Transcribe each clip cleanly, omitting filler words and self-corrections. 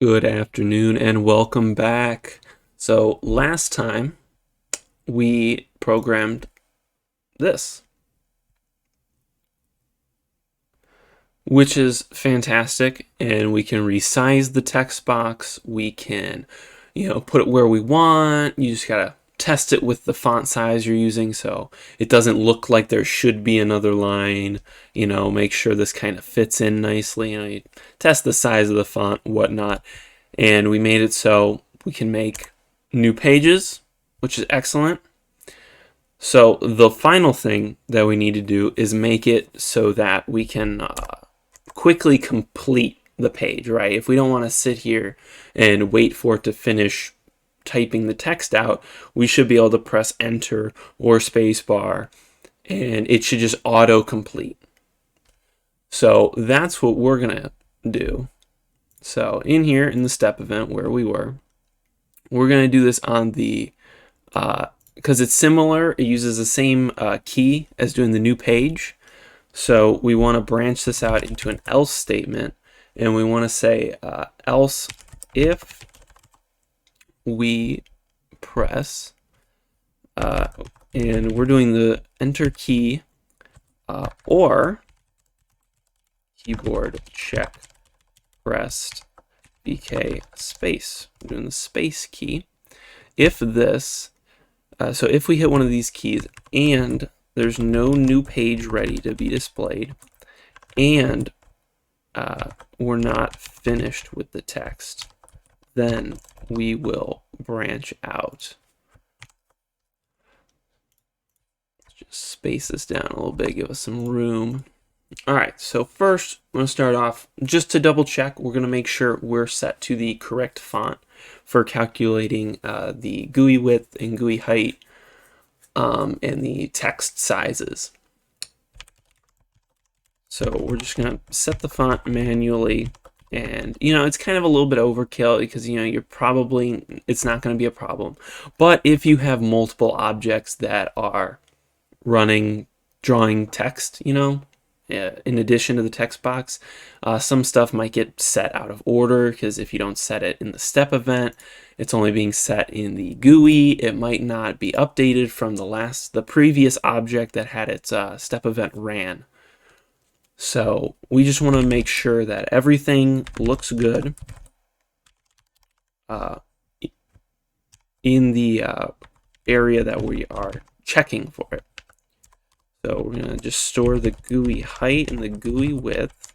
Good afternoon and welcome back. So last time we programmed this, which is fantastic, and we can resize the text box. We can, put it where we want. You just gotta test it with the font size you're using so it doesn't look like there should be another line. Make sure this kind of fits in nicely. You test the size of the font, whatnot. And we made it so we can make new pages, which is excellent. So the final thing that we need to do is make it so that we can quickly complete the page, right? If we don't want to sit here and wait for it to finish typing the text out, we should be able to press enter or space bar and it should just auto complete. So that's what we're gonna do. So in here in the step event where we're going to do this on the, because it's similar, it uses the same key as doing the new page. So we want to branch this out into an else statement, and we want to say else if we press, and we're doing the enter key or keyboard check pressed BK space. We're doing the space key. If this, so if we hit one of these keys and there's no new page ready to be displayed, and we're not finished with the text, then we will branch out. Let's just space this down a little bit, give us some room. All right, so first I'm going to start off, just to double check, we're going to make sure we're set to the correct font for calculating the GUI width and GUI height and the text sizes. So we're just going to set the font manually, and it's kind of a little bit overkill because you're probably, it's not going to be a problem. But if you have multiple objects that are drawing text, in addition to the text box, some stuff might get set out of order because if you don't set it in the step event, it's only being set in the GUI. It might not be updated from the previous object that had its step event ran. So we just want to make sure that everything looks good in the area that we are checking for it. So we're going to just store the GUI height and the GUI width,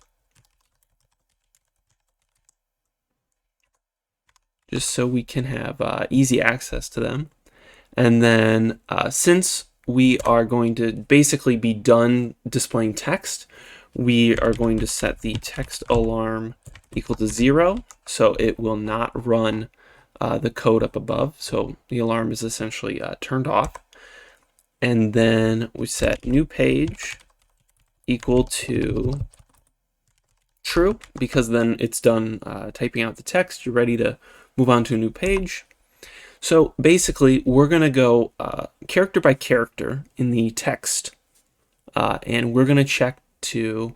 just so we can have easy access to them. And then since we are going to basically be done displaying text, we are going to set the text alarm equal to 0, so it will not run the code up above. So the alarm is essentially turned off. And then we set new page equal to true, because then it's done typing out the text. You're ready to move on to a new page. So basically, we're going to go character by character in the text, and we're going to check to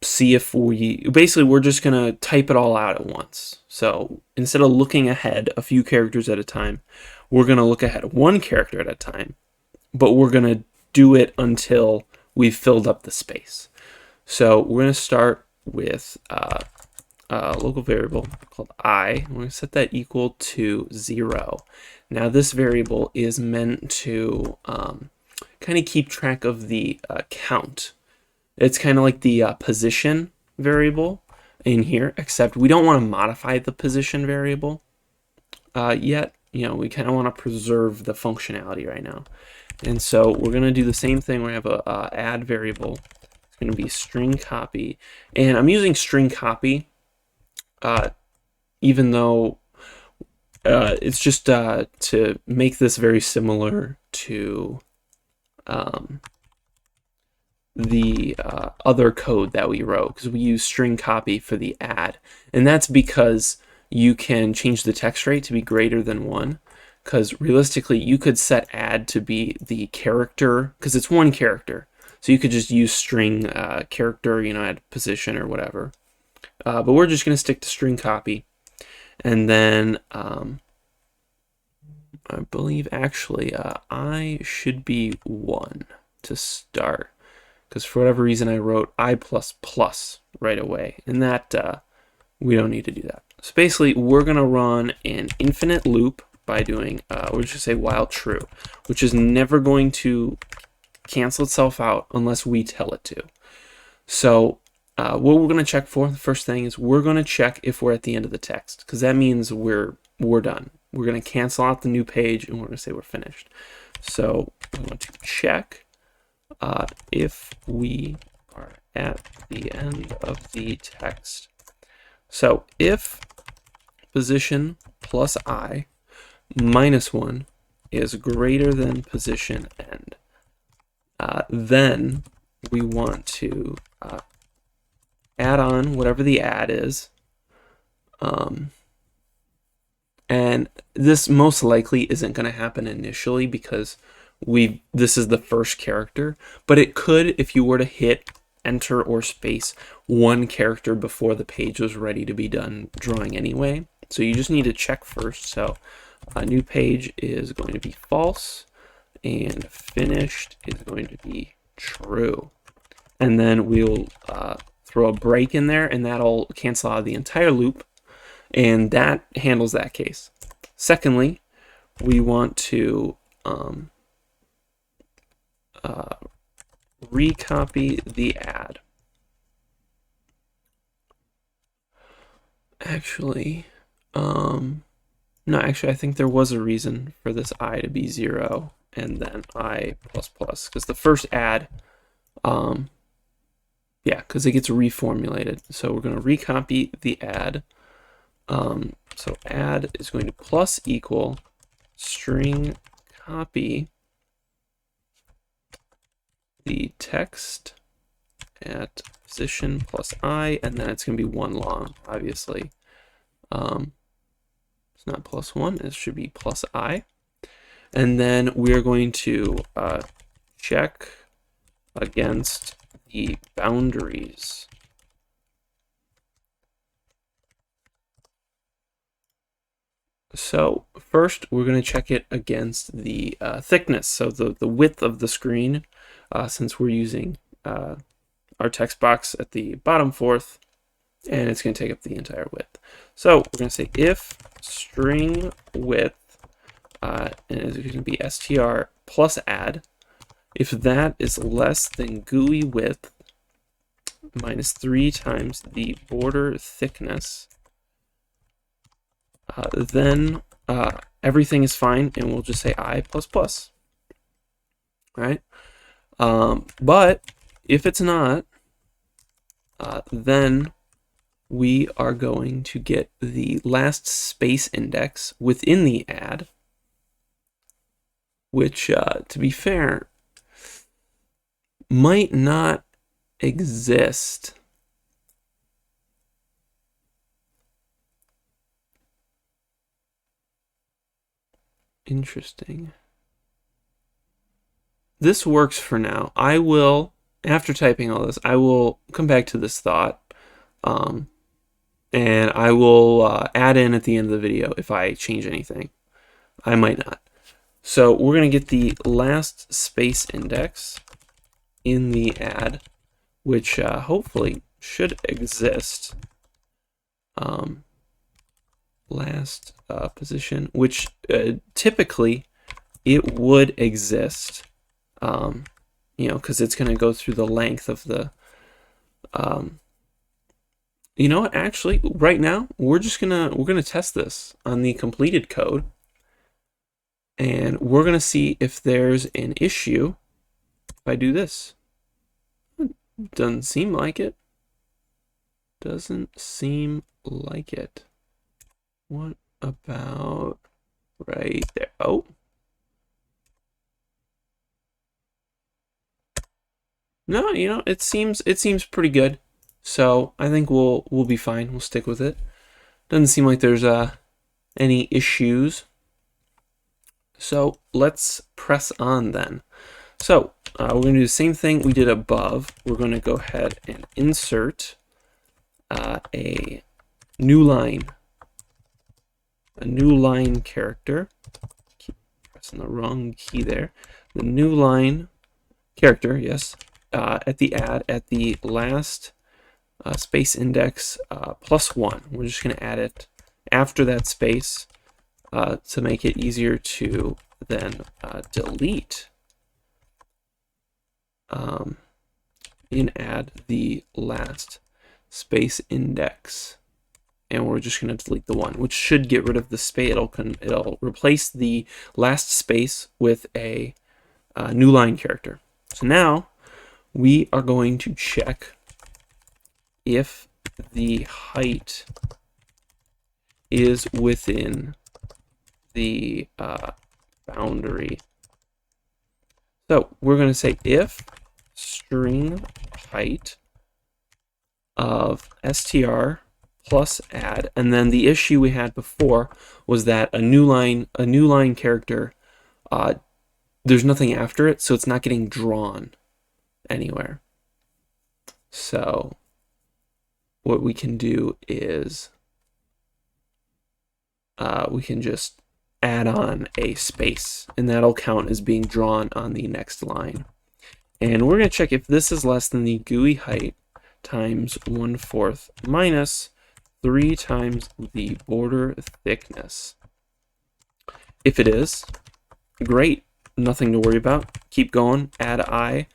see if we're just going to type it all out at once. So instead of looking ahead a few characters at a time, we're going to look ahead one character at a time. But we're going to do it until we've filled up the space. So we're going to start with a local variable called I. We're going to set that equal to 0. Now this variable is meant to kind of keep track of the count. It's kind of like the position variable in here, except we don't want to modify the position variable yet. We kind of want to preserve the functionality right now. And so we're going to do the same thing. We have a add variable. It's going to be string copy. And I'm using string copy, even though it's just to make this very similar to the other code that we wrote, because we use string copy for the add. And that's because you can change the text rate to be greater than 1. Because realistically, you could set add to be the character, because it's one character. So you could just use string character, add position or whatever. But we're just going to stick to string copy. And then I believe actually I should be 1 to start, because for whatever reason I wrote I++ right away, and that we don't need to do that. So basically we're going to run an infinite loop by doing, we'll just say while true, which is never going to cancel itself out unless we tell it to. So what we're going to check for, the first thing is we're going to check if we're at the end of the text, because that means we're done. We're going to cancel out the new page and we're going to say we're finished. So we want to check if we are at the end of the text. So if position plus I minus 1 is greater than position end, then we want to add on whatever the add is. And this most likely isn't going to happen initially because this is the first character, but it could if you were to hit enter or space one character before the page was ready to be done drawing anyway. So you just need to check first. So a new page is going to be false and finished is going to be true. And then we'll throw a break in there, and that'll cancel out the entire loop, and that handles that case. Secondly, we want to recopy the add. Actually, no, actually I think there was a reason for this I to be 0 and then I++, because the first add, yeah, because it gets reformulated. So we're going to recopy the add. So add is going to plus equal string copy the text at position plus I, and then it's going to be 1 long, obviously. It's not plus 1, it should be plus I. And then we're going to check against the boundaries. So first we're going to check it against the thickness, so the width of the screen, since we're using our text box at the bottom fourth, and it's going to take up the entire width. So we're going to say if string width, and it's going to be str plus add, if that is less than GUI width minus 3 times the border thickness, then everything is fine, and we'll just say I++. Right? But if it's not, then we are going to get the last space index within the add, which, to be fair, might not exist. Interesting. This works for now. I will, after typing all this, I will come back to this thought, and I will add in at the end of the video if I change anything. I might not. So we're going to get the last space index in the add, which hopefully should exist. Last position, which typically it would exist, you know, because it's going to go through the length of the, you know what, actually right now we're gonna test this on the completed code, and we're gonna see if there's an issue if I do this. Doesn't seem like it. Doesn't seem like it. What about right there? Oh. No, you know, it seems pretty good. So I think we'll be fine. We'll stick with it. Doesn't seem like there's any issues. So let's press on then. So we're going to do the same thing we did above. We're going to go ahead and insert a new line. a new line character. Keep pressing the wrong key there. The new line character, yes, at the last space index +1. We're just going to add it after that space to make it easier to then delete. You can add the last space index, and we're just going to delete the 1, which should get rid of the space. It'll replace the last space with a new line character. So now we are going to check if the height is within the boundary. So we're going to say if string height of str plus add, and then the issue we had before was that a new line character, there's nothing after it, so it's not getting drawn anywhere. So what we can do is we can just add on a space, and that'll count as being drawn on the next line. And we're going to check if this is less than the GUI height times 1/4 minus 3 times the border thickness. If it is, great, nothing to worry about. Keep going, add I,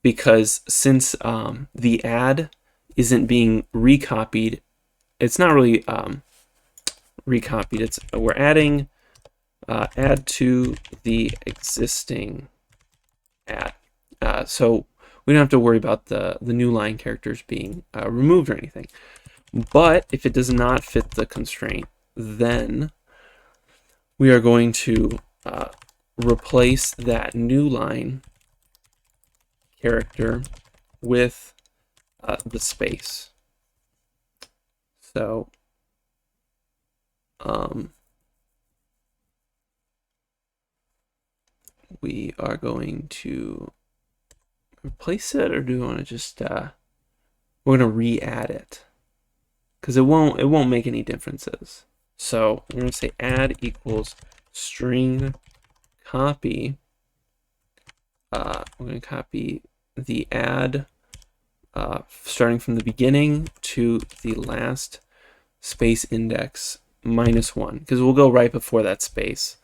because since the add isn't being recopied, it's not really recopied. We're adding add to the existing add. So we don't have to worry about the new line characters being removed or anything. But if it does not fit the constraint, then we are going to replace that new line character with the space. So we are going to replace it, or do we want to just we're going to re-add it, because it won't make any differences. So we're going to say add equals string copy. We're going to copy the add starting from the beginning to the last space index -1, because we'll go right before that space.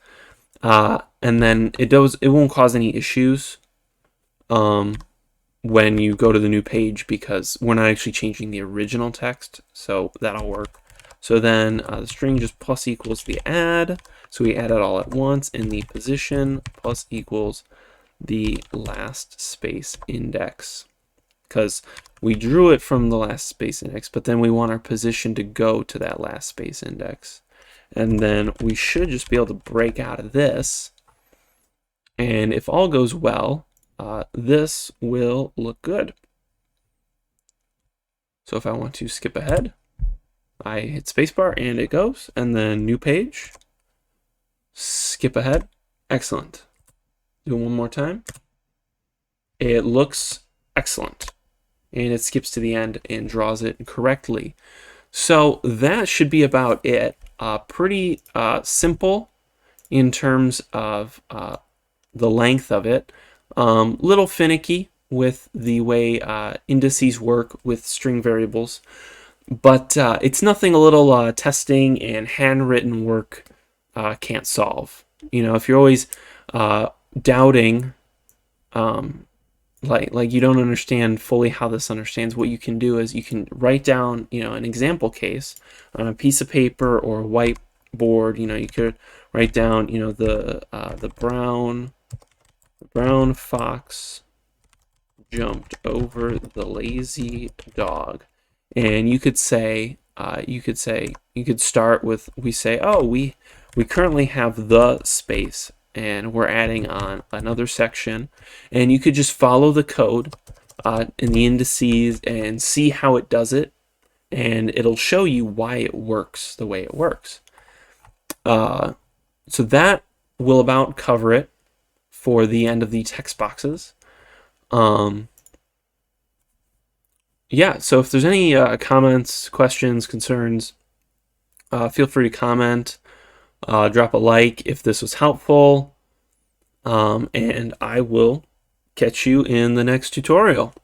And then it won't cause any issues when you go to the new page, because we're not actually changing the original text, so that'll work. So then the string just plus equals the add, so we add it all at once, and the position plus equals the last space index, because we drew it from the last space index, but then we want our position to go to that last space index. And then we should just be able to break out of this, and if all goes well, this will look good. So if I want to skip ahead, I hit spacebar and it goes, and then new page, skip ahead, excellent. Do it one more time. It looks excellent, and it skips to the end and draws it correctly. So that should be about it. Pretty simple in terms of the length of it. Little finicky with the way indices work with string variables, but it's nothing a little testing and handwritten work can't solve. You know, if you're always doubting, like you don't understand fully how this understands, what you can do is you can write down, you know, an example case on a piece of paper or a whiteboard. You know, you could write down, you know, the brown fox jumped over the lazy dog, and you could say you could start with, we say, oh, we currently have the space, and we're adding on another section, and you could just follow the code in the indices and see how it does it, and it'll show you why it works the way it works. So that will about cover it for the end of the text boxes. Yeah, so if there's any comments, questions, concerns, feel free to comment. drop a like if this was helpful, and I will catch you in the next tutorial.